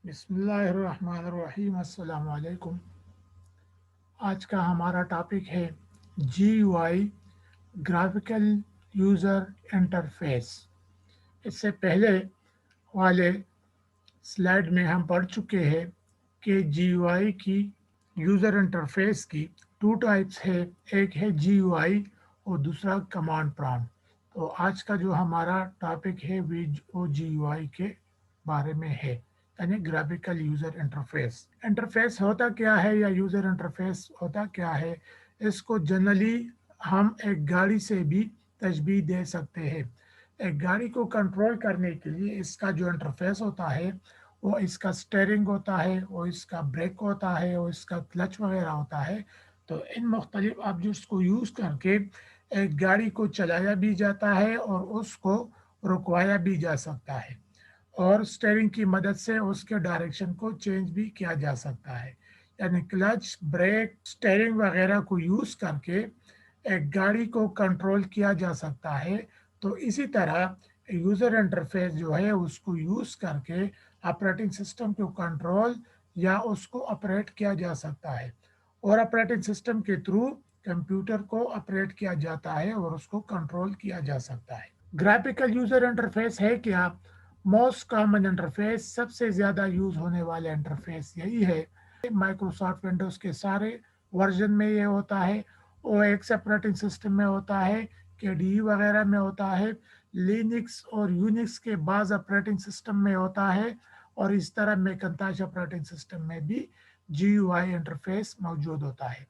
बिस्मिल्लाहिर्रहमानिर्रहीम अस्सलाम वालेकुम। आज का हमारा टॉपिक है GUI ग्राफिकल यूज़र इंटरफेस। इससे पहले वाले स्लाइड में हम पढ़ चुके हैं कि GUI की यूज़र इंटरफेस की टू टाइप्स है, एक है GUI और दूसरा कमांड प्रॉम्प्ट। तो आज का जो हमारा टॉपिक है वो GUI के बारे में है, यानी ग्राफिकल यूज़र इंटरफेस। इंटरफेस होता क्या है या यूज़र इंटरफेस होता क्या है, इसको जनरली हम एक गाड़ी से भी तशबीह दे सकते हैं। एक गाड़ी को कंट्रोल करने के लिए इसका जो इंटरफेस होता है वो इसका स्टीयरिंग होता है, वो इसका ब्रेक होता है, वो इसका क्लच वगैरह होता है। तो इन मुख्तलिफ ऑब्जेक्ट्स को यूज़ करके एक गाड़ी को चलाया भी जाता है और उसको रुकवाया भी जा सकता है, और स्टीयरिंग की मदद से उसके डायरेक्शन को चेंज भी किया जा सकता है। यानी क्लच, ब्रेक, स्टीयरिंग वगैरह को यूज़ करके एक गाड़ी को कंट्रोल किया जा सकता है। तो इसी तरह यूज़र इंटरफेस जो है उसको यूज़ करके ऑपरेटिंग सिस्टम को कंट्रोल या उसको ऑपरेट किया जा सकता है, और ऑपरेटिंग सिस्टम के थ्रू कंप्यूटर को ऑपरेट किया जाता है और उसको कंट्रोल किया जा सकता है। ग्राफिकल यूज़र इंटरफेस है क्या? मोस्ट कॉमन इंटरफेस, सबसे ज़्यादा यूज़ होने वाला इंटरफेस यही है। माइक्रोसॉफ्ट विंडोज़ के सारे वर्जन में ये होता है, OS ऑपरेटिंग सिस्टम में होता है, KDE वगैरह में होता है, लिनक्स और यूनिक्स के बाज़ ऑपरेटिंग सिस्टम में होता है, और इस तरह मैकिन्टॉश ऑपरेटिंग सिस्टम में भी GUI इंटरफेस मौजूद होता है।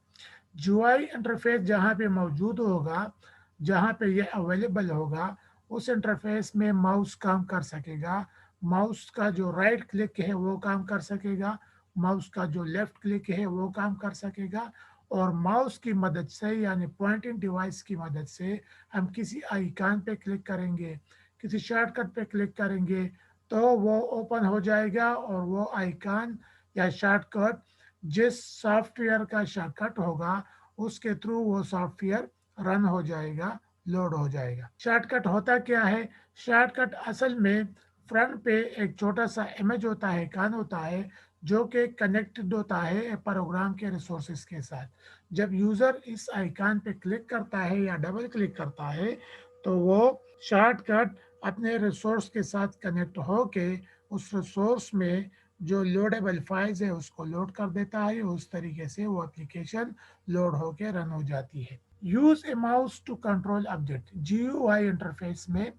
GUI इंटरफेस जहाँ पे मौजूद होगा, जहाँ पे ये अवेलेबल होगा, उस इंटरफेस में माउस काम कर सकेगा। माउस का जो राइट क्लिक है वो काम कर सकेगा, माउस का जो लेफ्ट क्लिक है वो काम कर सकेगा, और माउस की मदद से यानी पॉइंटिंग डिवाइस की मदद से हम किसी आइकन पे क्लिक करेंगे, किसी शॉर्टकट पे क्लिक करेंगे तो वो ओपन हो जाएगा, और वो आइकन या शॉर्टकट जिस सॉफ्टवेयर का शॉर्टकट होगा उसके थ्रू वो सॉफ्टवेयर रन हो जाएगा, लोड हो जाएगा। शॉर्टकट होता क्या है? शॉर्टकट असल में फ्रंट पे एक छोटा सा इमेज होता है, आइकन होता है, जो कि कनेक्टेड होता है प्रोग्राम के रिसोर्सेज के साथ। जब यूज़र इस आइकन पे क्लिक करता है या डबल क्लिक करता है तो वो शॉर्टकट अपने रिसोर्स के साथ कनेक्ट होके उस रिसोर्स में जो लोडेबल फाइल्स है उसको लोड कर देता है। उस तरीके से वो एप्लीकेशन लोड होके रन हो जाती है। Use a mouse to control object. GUI interface में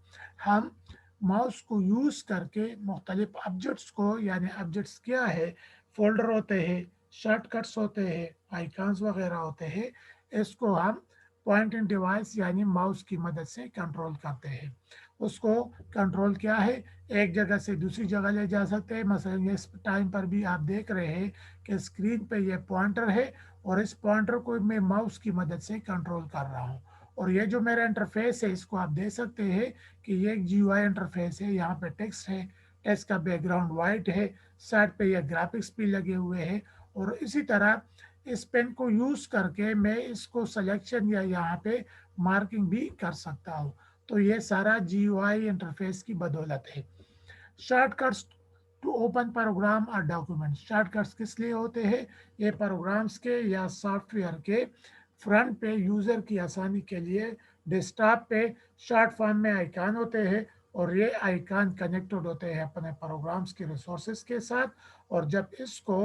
हम माउस को यूज करके मुख्तलिफ ऑब्जेक्ट्स को, यानी ऑब्जेक्ट्स क्या है, फोल्डर होते हैं, शॉर्टकट्स होते हैं, आइकन्स वगैरह होते हैं, इसको हम पॉइंटिंग डिवाइस यानी माउस की मदद से कंट्रोल करते हैं। उसको कंट्रोल क्या है, एक जगह से दूसरी जगह ले जा सकते हैं। मसलन इस टाइम पर भी आप देख रहे हैं कि स्क्रीन पे ये पॉइंटर है, और इस पॉइंटर को मैं माउस की मदद से कंट्रोल कर रहा हूँ। और ये जो मेरा इंटरफेस है इसको आप देख सकते हैं कि ये एक GUI इंटरफेस है। यहाँ पे टेक्स्ट है, टेक्स्ट का बैकग्राउंड वाइट है, साइड पे ये ग्राफिक्स भी लगे हुए हैं, और इसी तरह इस पेन को यूज करके मैं इसको सिलेक्शन या यहाँ पे मार्किंग भी कर सकता हूँ। तो ये सारा GUI इंटरफेस की बदौलत है। शॉर्टकट्स टू ओपन प्रोग्राम और डॉक्यूमेंट। शॉर्टकट्स किस लिए होते हैं? ये प्रोग्राम्स के या सॉफ्टवेयर के फ्रंट पे यूज़र की आसानी के लिए डेस्कटॉप पे शॉर्ट फॉर्म में आइकन होते हैं, और ये आइकन कनेक्टेड होते हैं अपने प्रोग्राम्स के रिसोर्सेज के साथ। और जब इसको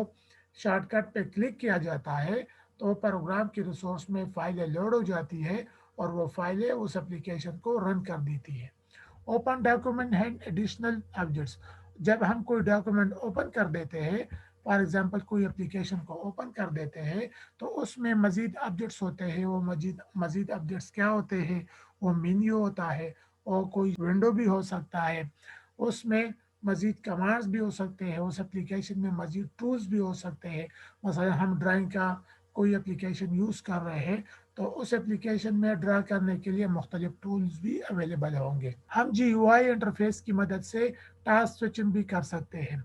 शॉर्टकट पे क्लिक किया जाता है तो प्रोग्राम की रिसोर्स में फाइलें लोड हो जाती है, और वो फाइलें उस एप्लीकेशन को रन कर देती है। Open document and additional objects. जब हम कोई डॉक्यूमेंट ओपन कर देते हैं, फॉर एग्जांपल कोई एप्लीकेशन को ओपन कर देते हैं, तो उसमें मज़ीद ऑब्जेक्ट्स होते हैं। वो मज़ीद मज़ीद ऑब्जेक्ट्स क्या होते हैं? वो मेन्यू होता है, और कोई विंडो भी हो सकता है, उसमें मज़ीद कमांड्स भी हो सकते हैं, उस एप्लीकेशन में मज़ीद टूल्स भी हो सकते हैं। मसलन हम ड्राइंग का कोई एप्लीकेशन यूज़ कर रहे हैं तो उस एप्लीकेशन में ड्रा करने के लिए मुख्तलिफ टूल्स भी अवेलेबल होंगे। हम GUI इंटरफेस की मदद से टास्क स्विचिंग भी कर सकते हैं।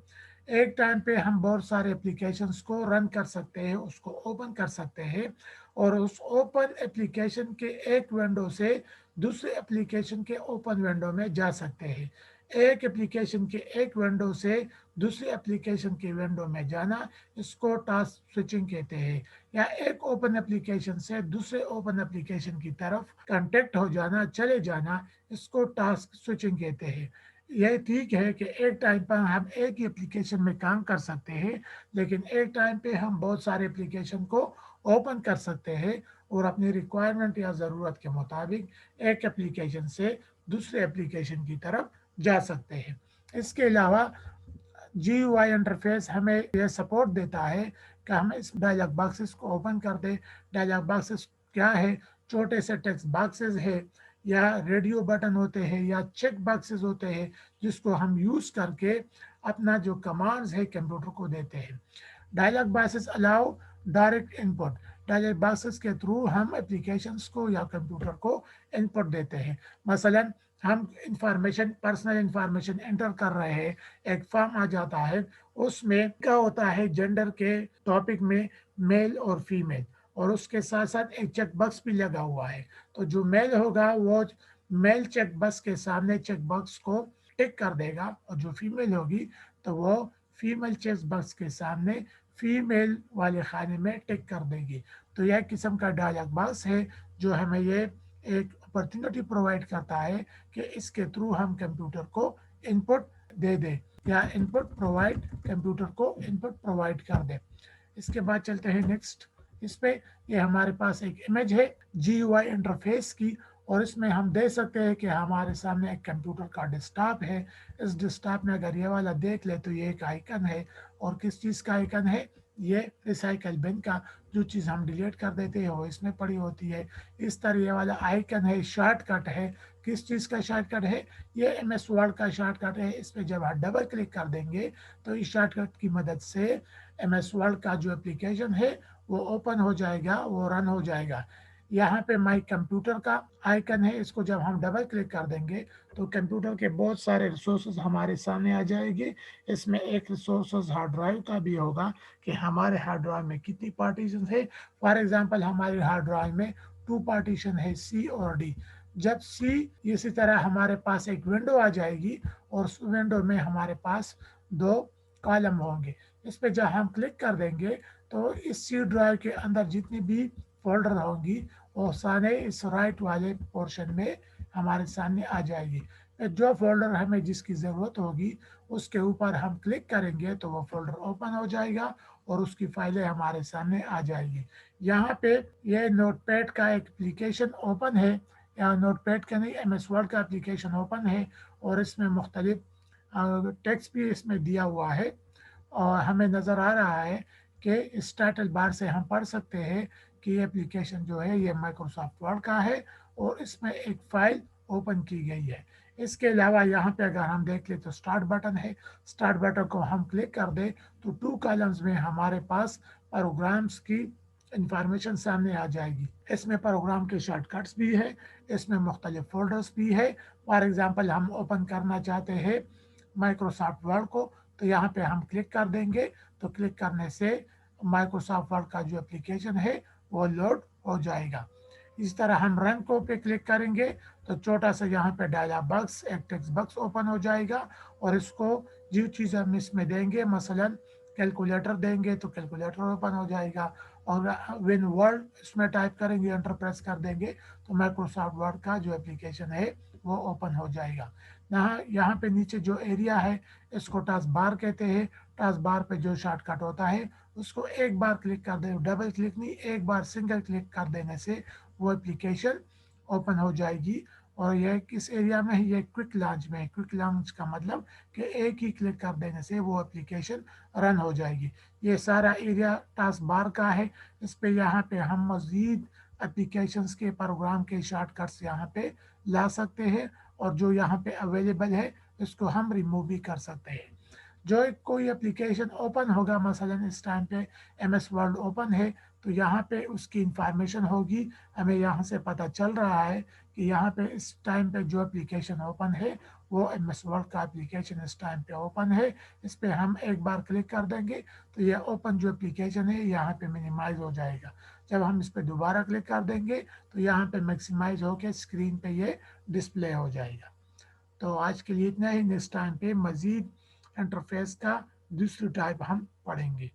एक टाइम पे हम बहुत सारे एप्लीकेशंस को रन कर सकते हैं, उसको ओपन कर सकते हैं, और उस ओपन एप्लीकेशन के एक विंडो से दूसरे एप्लीकेशन के ओपन विंडो में जा सकते हैं। एक एप्लीकेशन के एक विंडो से दूसरी एप्लीकेशन के विंडो में जाना, इसको टास्क स्विचिंग कहते हैं। या एक ओपन एप्लीकेशन से दूसरे ओपन एप्लीकेशन की तरफ कांटेक्ट हो जाना, चले जाना, इसको टास्क स्विचिंग कहते हैं। यह ठीक है कि एक टाइम पर हम एक ही एप्लीकेशन में काम कर सकते हैं, लेकिन एक टाइम पे हम बहुत सारे एप्लीकेशन को ओपन कर सकते हैं और अपनी रिक्वायरमेंट या ज़रूरत के मुताबिक एक एप्लीकेशन से दूसरे एप्लीकेशन की तरफ जा सकते हैं। इसके अलावा GUI इंटरफेस हमें यह सपोर्ट देता है कि हम इस डायलॉग बॉक्सेस को ओपन कर दें। डायलॉग बॉक्सेस क्या है? छोटे से टेक्स्ट बॉक्सेस है, या रेडियो बटन होते हैं, या चेक बॉक्सेस होते हैं, जिसको हम यूज़ करके अपना जो कमांड्स है कंप्यूटर को देते हैं। Dialog boxes allow direct input. Dialog boxes के थ्रू हम एप्लीकेशंस को या कंप्यूटर को इनपुट देते हैं। मसलन हम इंफॉर्मेशन, पर्सनल इंफॉर्मेशन एंटर कर रहे हैं, एक फॉर्म आ जाता है, उसमें क्या होता है, जेंडर के टॉपिक में मेल और फीमेल, और उसके साथ साथ एक चेक बॉक्स भी लगा हुआ है। तो जो मेल होगा वो मेल चेक बॉक्स के सामने चेक बॉक्स को टिक कर देगा, और जो फीमेल होगी तो वो फीमेल चेक बॉक्स के सामने फीमेल वाले खाने में टिक कर देगी। तो यह किस्म का डायलॉग बॉक्स है जो हमें ये एक अपॉर्चुनिटी प्रोवाइड करता है कि इसके थ्रू हम कंप्यूटर को इनपुट दे दें, या इनपुट प्रोवाइड, कंप्यूटर को इनपुट प्रोवाइड कर दें। इसके बाद चलते हैं नेक्स्ट। इस पे ये हमारे पास एक इमेज है GUI इंटरफेस की, और इसमें हम देख सकते हैं कि हमारे सामने एक कंप्यूटर का डेस्कटॉप है। इस डेस्कटॉप में अगर ये वाला देख ले तो ये एक आइकन है, और किस चीज़ का आइकन है? ये रिसाइकल बिन का। जो चीज़ हम डिलीट कर देते हैं वो इसमें पड़ी होती है। इस तरह ये वाला आइकन है, शॉर्टकट है। किस चीज़ का शॉर्टकट है? ये MS वर्ड का शॉर्टकट है। इस पर जब हम डबल क्लिक कर देंगे तो इस शॉर्टकट की मदद से MS वर्ड का जो एप्लीकेशन है वो ओपन हो जाएगा, वो रन हो जाएगा। यहाँ पे माई कंप्यूटर का आइकन है, इसको जब हम डबल क्लिक कर देंगे तो कंप्यूटर के बहुत सारे रिसोर्सेज हमारे सामने आ जाएंगे। इसमें एक रिसोर्सेज हार्ड ड्राइव का भी होगा कि हमारे हार्ड ड्राइव में कितनी पार्टीशन है। फॉर एग्जांपल हमारे हार्ड ड्राइव में 2 पार्टीशन है, C और D। जब C, इसी तरह हमारे पास एक विंडो आ जाएगी, और उस विंडो में हमारे पास 2 कॉलम होंगे। इस पे जब हम क्लिक कर देंगे तो इस C ड्राइव के अंदर जितनी भी फोल्डर होंगी वो सारे इस राइट वाले पोर्शन में हमारे सामने आ जाएगी। जो फोल्डर हमें जिसकी ज़रूरत होगी उसके ऊपर हम क्लिक करेंगे तो वो फोल्डर ओपन हो जाएगा और उसकी फाइलें हमारे सामने आ जाएगी। यहाँ पे ये नोटपैड का एक एप्लीकेशन ओपन है, या नोटपैड का नहीं, MS वर्ड का एप्लीकेशन ओपन है, और इसमें मुख्तलिफ टेक्स्ट भी इसमें दिया हुआ है। और हमें नज़र आ रहा है कि इस टाइटल बार से हम पढ़ सकते हैं कि ये एप्लीकेशन जो है ये माइक्रोसॉफ्ट वर्ड का है, और इसमें एक फाइल ओपन की गई है। इसके अलावा यहाँ पे अगर हम देख ले तो स्टार्ट बटन है। स्टार्ट बटन को हम क्लिक कर दे तो 2 कॉलम्स में हमारे पास प्रोग्राम्स की इंफॉर्मेशन सामने आ जाएगी। इसमें प्रोग्राम के शॉर्टकट्स भी है, इसमें मुख्तलिफ फोल्डर्स भी है। फॉर एग्जांपल हम ओपन करना चाहते हैं माइक्रोसॉफ्ट वर्ड को, तो यहाँ पे हम क्लिक कर देंगे, तो क्लिक करने से माइक्रोसॉफ्ट वर्ड का जो एप्लीकेशन है वो लोड हो जाएगा। इस तरह हम रन को पे क्लिक करेंगे तो छोटा सा यहाँ पे डायलॉग बॉक्स, एक टेक्स्ट बॉक्स ओपन हो जाएगा, और इसको जो चीज़ हम इसमें देंगे, मसलन कैलकुलेटर देंगे तो कैलकुलेटर ओपन हो जाएगा, और विन वर्ड इसमें टाइप करेंगे, एंटर प्रेस कर देंगे तो माइक्रोसॉफ्ट वर्ड का जो एप्लीकेशन है वो ओपन हो जाएगा। यहाँ पे नीचे जो एरिया है इसको टास्क बार कहते हैं। टास्क बार पे जो शॉर्टकट होता है उसको एक बार क्लिक कर दे, डबल क्लिक नहीं, एक बार सिंगल क्लिक कर देने से वो एप्लीकेशन ओपन हो जाएगी। और यह किस एरिया में है? ये क्विक लॉन्च में है। क्विक लॉन्च का मतलब कि एक ही क्लिक कर देने से वो एप्लीकेशन रन हो जाएगी। ये सारा एरिया टास्क बार का है। इस पे यहाँ पे हम मज़ीद एप्लीकेशंस के प्रोग्राम के शॉर्टकट्स यहाँ पे ला सकते हैं, और जो यहाँ पे अवेलेबल है इसको हम रिमूव भी कर सकते हैं। जो कोई एप्लीकेशन ओपन होगा, मसलन इस टाइम पे MS वर्ड ओपन है, तो यहाँ पे उसकी इंफॉर्मेशन होगी। हमें यहाँ से पता चल रहा है कि यहाँ पे इस टाइम पे जो एप्लीकेशन ओपन है वो MS वर्ड का एप्लीकेशन इस टाइम पे ओपन है। इस पे हम एक बार क्लिक कर देंगे तो ये ओपन जो एप्लीकेशन है यहाँ पे मिनिमाइज हो जाएगा। जब हम इस पे दोबारा क्लिक कर देंगे तो यहाँ पे मैक्सिमाइज होकर स्क्रीन पे ये डिस्प्ले हो जाएगा। تو آج کے لیے اتنا ہی. نیکسٹ ٹائم پہ مزید انٹرفیس کا دوسری ٹائپ ہم پڑھیں گے.